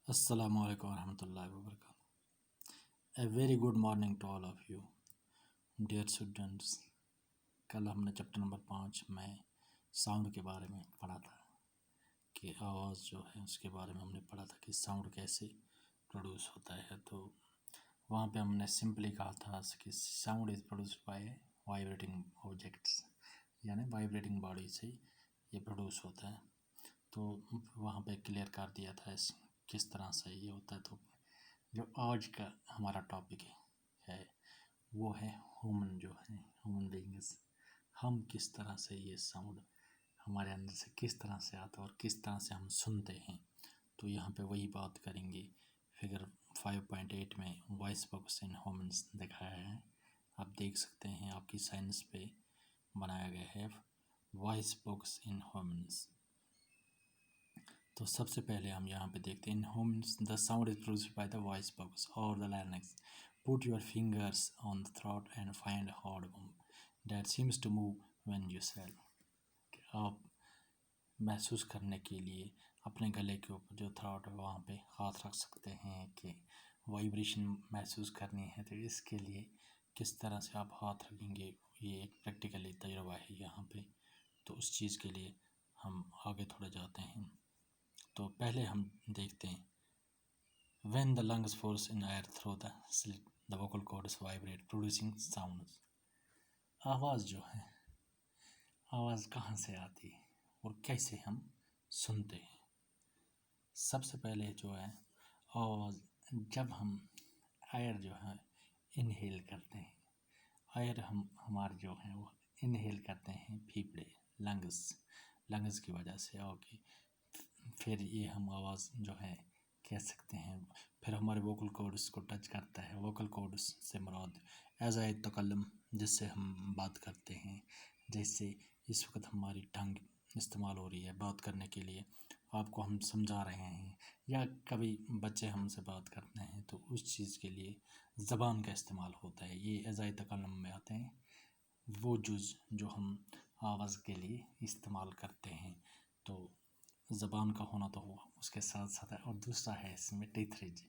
Assalamu alaikum warahmatullahi wabarakatuh. A very good morning to all of you, dear students. कल हमने chapter number 5 में sound के बारे में पढ़ा था कि आवाज़ जो है उसके बारे में हमने पढ़ा था कि साउंड कैसे प्रोड्यूस होता है। तो वहाँ पे हमने सिंपली कहा था कि sound is produced by vibrating objects, यानी वाइब्रेटिंग बॉडी से ये प्रोड्यूस होता है। तो वहाँ पे क्लियर कर दिया था किस तरह से ये होता है। तो जो आज का हमारा टॉपिक है वो है ह्यूमन बीइंग्स। हम किस तरह से ये साउंड हमारे अंदर से किस तरह से आता है और किस तरह से हम सुनते हैं। तो यहाँ पे वही बात करेंगे। फिगर 5.8 में वॉइस बॉक्स इन ह्यूमन्स दिखाया है, आप देख सकते हैं, आपकी साइंस पे बनाया गया है वॉइस बॉक्स इन ह्यूमन्स। तो सबसे पहले हम यहाँ पे देखते हैं in humans the sound is produced by the voice box और the लार्ynx. Put your fingers on the throat and find a hard bump that seems to move when you swell. आप महसूस करने के लिए अपने गले के ऊपर जो थ्रॉट है वहाँ पे हाथ रख सकते हैं कि वाइब्रेशन महसूस करनी है। तो इसके लिए किस तरह से आप हाथ रखेंगे ये एक प्रैक्टिकली तजुर्बा है यहाँ पे। तो उस चीज़ के लिए हम आगे थोड़ा जाते हैं। तो पहले हम देखते हैं when the lungs force in air through the slit the vocal cords vibrate producing sounds. आवाज़ जो है, आवाज़ कहाँ से आती है और कैसे हम सुनते हैं। सबसे पहले जो है आवाज़ जब हम एयर जो है इनहेल करते हैं, एयर हमारे जो है वो इनहेल करते हैं फेफड़े लंग्स की वजह से, और फिर ये हम आवाज़ जो है कह सकते हैं। फिर हमारे वोकल कॉर्ड्स को टच करता है। वोकल कॉर्ड्स से मुराद एज़ाए तकल्लुम, जिससे हम बात करते हैं। जैसे इस वक्त हमारी टंग इस्तेमाल हो रही है बात करने के लिए, आपको हम समझा रहे हैं, या कभी बच्चे हमसे बात करते हैं तो उस चीज़ के लिए ज़बान का इस्तेमाल होता है। ये एज़ाए तकल्लुम में आते हैं वो जुज़ जो हम आवाज़ के लिए इस्तेमाल करते हैं। तो ज़बान का होना तो हुआ, उसके साथ साथ है और दूसरा है इसमें टीथ रिज,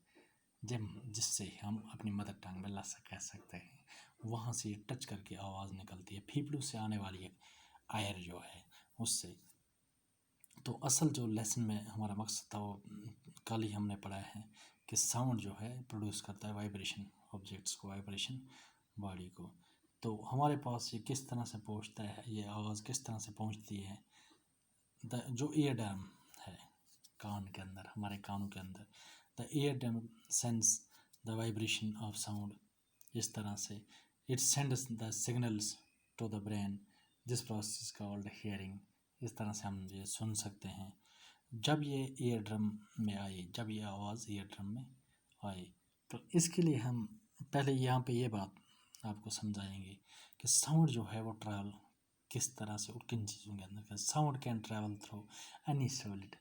जिससे हम अपनी मदर टंग में लसा कह सकते हैं। वहाँ से टच करके आवाज़ निकलती है फेफड़ों से आने वाली एयर जो है उससे। तो असल जो लेसन में हमारा मकसद था वो कल ही हमने पढ़ा है कि साउंड जो है प्रोड्यूस करता है वाइब्रेशन ऑब्जेक्ट्स को, वाइब्रेशन बॉडी को। तो हमारे पास ये किस तरह से पहुँचता है, ये आवाज़ किस तरह से पहुँचती है। जो ईयर डर्म है कान के अंदर, हमारे कानों के अंदर, the eardrum sense the vibration of sound. इस तरह से it sends the signals to the brain, this process called hearing. इस तरह से हम ये सुन सकते हैं। जब ये ईयर ड्रम में आई, जब ये आवाज़ ईयर ड्रम में आई, तो इसके लिए हम पहले यहाँ पे ये बात आपको समझाएंगे कि साउंड जो है वो ट्रैवल किस तरह से और किन चीज़ों के अंदर। Sound can travel through any solid.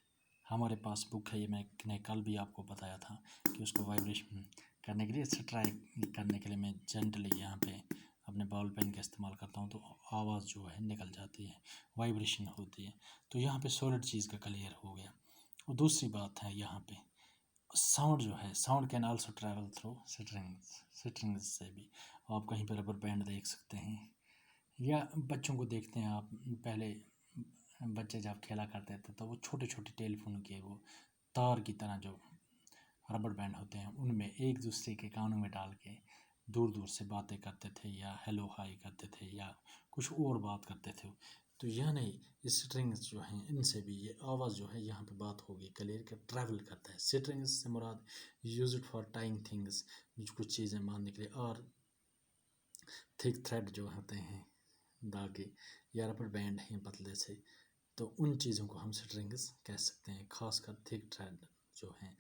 हमारे पास बुक है, ये मैंने कल भी आपको बताया था कि उसको वाइब्रेशन करने के लिए, इसे ट्राई करने के लिए मैं जेंटली यहाँ पे अपने बॉल पेन का इस्तेमाल करता हूँ तो आवाज़ जो है निकल जाती है, वाइब्रेशन होती है। तो यहाँ पे सॉलिड चीज़ का क्लियर हो गया। और दूसरी बात है यहाँ पे साउंड जो है, sound can also travel through strings से भी। आप कहीं पर रबर बैंड देख सकते हैं, या बच्चों को देखते हैं आप, पहले बच्चे जब खेला करते थे तो वो छोटे छोटे टेलीफोन के वो तार की तरह जो रबर बैंड होते हैं उनमें एक दूसरे के कानों में डाल के दूर दूर से बातें करते थे, या हेलो हाई करते थे, या कुछ और बात करते थे। तो यह नहीं, स्ट्रिंग्स जो हैं इनसे भी ये आवाज़ जो है यहाँ पे बात होगी क्लियर कि ट्रैवल करता है। स्ट्रिंग्स से मुराद यूज्ड फॉर टाइंग थिंग्स, कुछ चीज़ें बांधने के लिए, और थिक थ्रेड जो होते हैं धागे, या रबर बैंड हैं पतले से, तो उन चीज़ों को हम स्ट्रिंग्स कह सकते हैं, खासकर थिक थ्रेड जो हैं।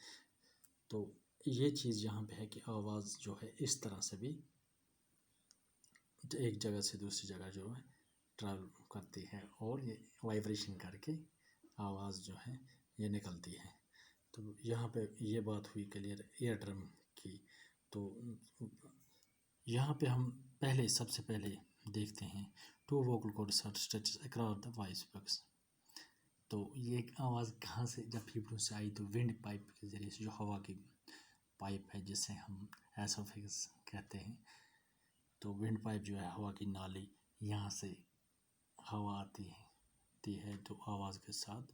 तो ये चीज़ यहाँ पे है कि आवाज़ जो है इस तरह से भी एक जगह से दूसरी जगह जो है ट्रैवल करती है, और ये वाइब्रेशन करके आवाज़ जो है ये निकलती है। तो यहाँ पे ये बात हुई क्लियर ईयर ड्रम की। तो यहाँ पे हम सबसे पहले देखते हैं two vocal cords are stretches across the voice box. تو یہ آواز کہاں سے جب پھیپھڑوں سے آئی تو ونڈ پائپ کے ذریعے سے، جو ہوا کی پائپ ہے جسے ہم ایسوفیگس کہتے ہیں، تو ونڈ پائپ جو ہے ہوا کی نالی، یہاں سے ہوا آتی ہے تو آواز کے ساتھ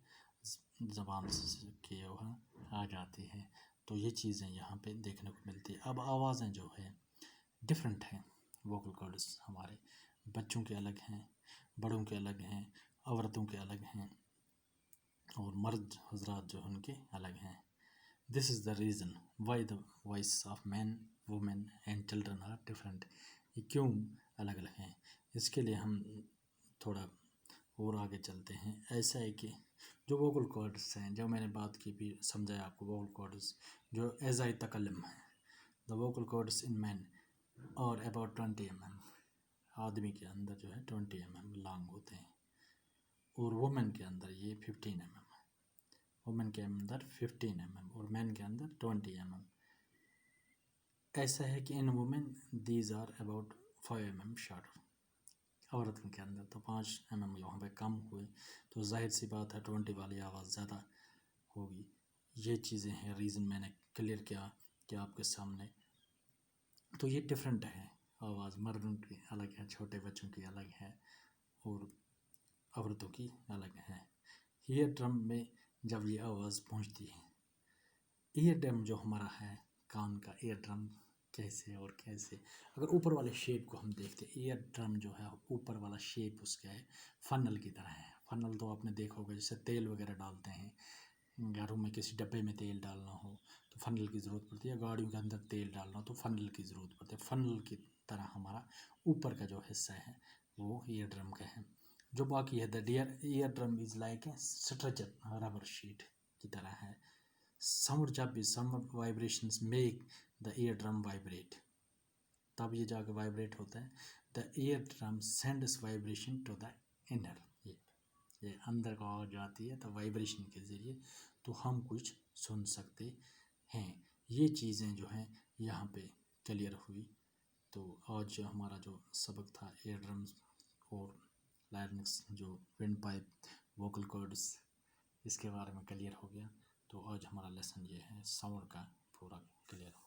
زبان سے کے وہاں آ جاتی ہے. تو یہ چیزیں یہاں پہ دیکھنے کو ملتی ہے. اب آوازیں جو ہے ڈفرینٹ ہیں. ووکل کارڈز ہمارے بچوں کے الگ ہیں، بڑوں کے الگ ہیں، عورتوں کے الگ ہیں، اور مرد حضرات جو ان کے الگ ہیں. This is the reason why the voice of men, women and children are different. یہ کیوں الگ الگ ہیں؟ اس کے لیے ہم تھوڑا اور آگے چلتے ہیں. ایسا ہے کہ جو ووکل کارڈز ہیں، جو میں نے بات کی بھی سمجھایا آپ کو، ووکل کارڈز جو اعضائی تکلم ہیں. دا ووکل کارڈز ان مین اور اباؤٹ 20 mm، آدمی کے اندر جو ہے 20 mm لانگ ہوتے ہیں، اور وومن کے اندر یہ 15 mm ہے. وومن کے اندر 15 mm اور مین کے اندر 20 mm. ایسا ہے کہ in women these are about 5 mm short. عورتوں کے اندر تو 5 mm وہاں پہ کم ہوئے، تو ظاہر سی بات ہے 20 والی آواز زیادہ ہوگی. یہ چیزیں ہیں، ریزن میں نے کلیئر کیا کہ آپ کے سامنے. تو یہ ڈفرینٹ ہے آواز، مردوں کی الگ ہے، چھوٹے بچوں کی الگ ہے، اور عورتوں کی الگ ہے. ایئر ڈرم میں جب یہ آواز پہنچتی ہے، ایئر ڈرم جو ہمارا ہے کان کا ایئر ڈرم، کیسے اور کیسے، اگر اوپر والے شیپ کو ہم دیکھتے ہیں، ایئر ڈرم جو ہے اوپر والا شیپ اس کا ہے فنل کی طرح ہے. فنل تو آپ نے دیکھا ہوگا، جیسے تیل وغیرہ ڈالتے ہیں گھروں میں، کسی ڈبے میں تیل ڈالنا ہو تو فنل کی ضرورت پڑتی ہے، گاڑیوں کے اندر تیل ڈالنا ہو تو فنل کی ضرورت پڑتی ہے. فنل کی طرح ہمارا اوپر کا جو حصہ ہے وہ ایئر ڈرم کا ہے. جو باقی ہے، the ear drum is like a stretcher, rubber sheet کی طرح ہے. ساؤنڈ جب بھی sound vibrations make the ear drum vibrate, تب یہ جا کے وائبریٹ ہوتا ہے. The ear drum sends vibration to the inner, یہ اندر کو آواز جاتی ہے تو وائبریشن کے ذریعے تو ہم کچھ سن سکتے ہیں. یہ چیزیں جو ہیں یہاں پہ کلیئر ہوئی. تو آج ہمارا جو سبق تھا ایئر ڈرمز اور لائرنکس، جو ونڈ پائپ، ووکل کارڈز، اس کے بارے میں کلیئر ہو گیا. تو آج ہمارا لیسن یہ ہے، ساؤنڈ کا پورا کلیئر ہو